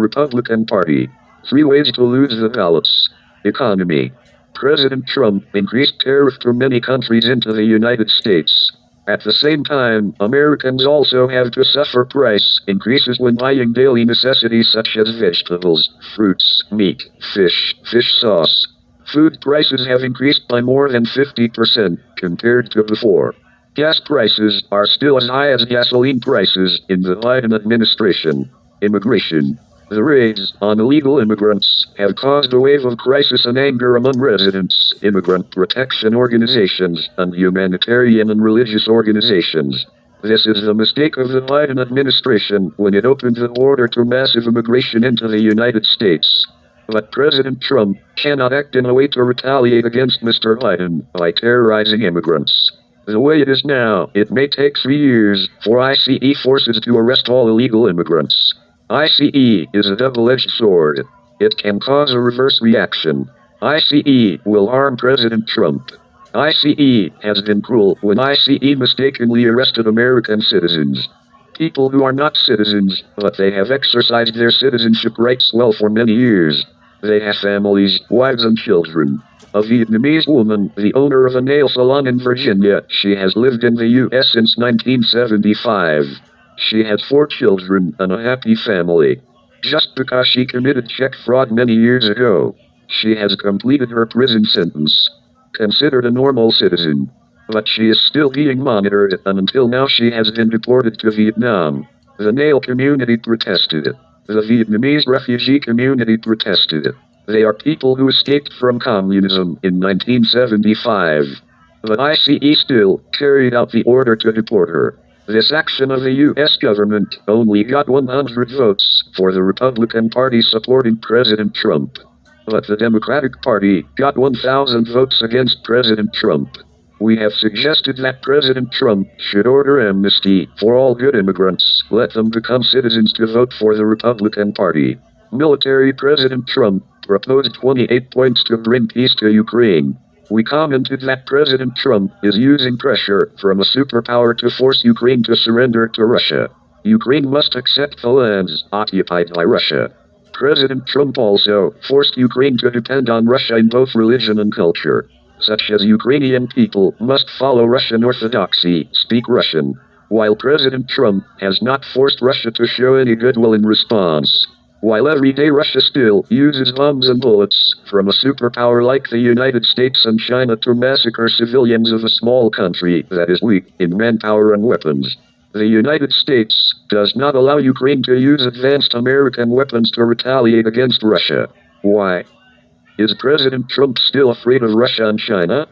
Republican Party. 3 ways to lose the ballots. Economy. President Trump increased tariff to many countries into the United States. At the same time, Americans also have to suffer price increases when buying daily necessities such as vegetables, fruits, meat, fish sauce. Food prices have increased by more than 50% compared to before. Gas prices are still as high as gasoline prices in the Biden administration. Immigration. The raids on illegal immigrants have caused a wave of crisis and anger among residents, immigrant protection organizations, and humanitarian and religious organizations. This is the mistake of the Biden administration when it opened the border to massive immigration into the United States. But President Trump cannot act in a way to retaliate against Mr. Biden by terrorizing immigrants. The way it is now, it may take 3 years for ICE forces to arrest all illegal immigrants. ICE is a double-edged sword. It can cause a reverse reaction. ICE will harm President Trump. ICE has been cruel when ICE mistakenly arrested American citizens. People who are not citizens, but they have exercised their citizenship rights well for many years. They have families, wives and children. A Vietnamese woman, the owner of a nail salon in Virginia, she has lived in the U.S. since 1975. She has 4 children and a happy family. Just because she committed check fraud many years ago, she has completed her prison sentence. Considered a normal citizen. But she is still being monitored, and until now she has been deported to Vietnam. The nail community protested. The Vietnamese refugee community protested. They are people who escaped from communism in 1975. But ICE still carried out the order to deport her. This action of the U.S. government only got 100 votes for the Republican Party supporting President Trump. But the Democratic Party got 1,000 votes against President Trump. We have suggested that President Trump should order amnesty for all good immigrants, let them become citizens to vote for the Republican Party. Military President Trump proposed 28 points to bring peace to Ukraine. We commented that President Trump is using pressure from a superpower to force Ukraine to surrender to Russia. Ukraine must accept the lands occupied by Russia. President Trump also forced Ukraine to depend on Russia in both religion and culture, such as Ukrainian people must follow Russian Orthodoxy, speak Russian, while President Trump has not forced Russia to show any goodwill in response. While every day Russia still uses bombs and bullets from a superpower like the United States and China to massacre civilians of a small country that is weak in manpower and weapons. The United States does not allow Ukraine to use advanced American weapons to retaliate against Russia. Why? Is President Trump still afraid of Russia and China?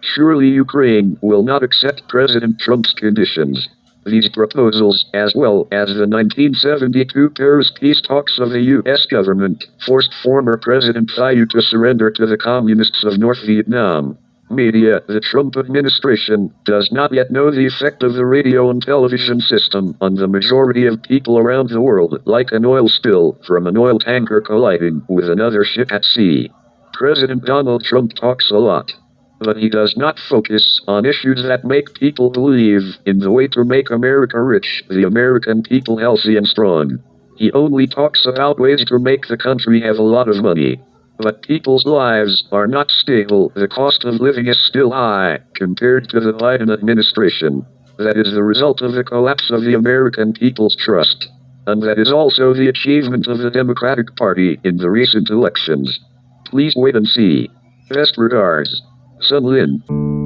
Surely Ukraine will not accept President Trump's conditions. These proposals, as well as the 1972 Paris peace talks of the U.S. government, forced former President Thieu to surrender to the communists of North Vietnam. Media, the Trump administration, does not yet know the effect of the radio and television system on the majority of people around the world, like an oil spill from an oil tanker colliding with another ship at sea. President Donald Trump talks a lot, but he does not focus on issues that make people believe in the way to make America rich, the American people healthy and strong. He only talks about ways to make the country have a lot of money. But people's lives are not stable. The cost of living is still high compared to the Biden administration. That is the result of the collapse of the American people's trust. And that is also the achievement of the Democratic Party in the recent elections. Please wait and see. Best regards, Sun Lin.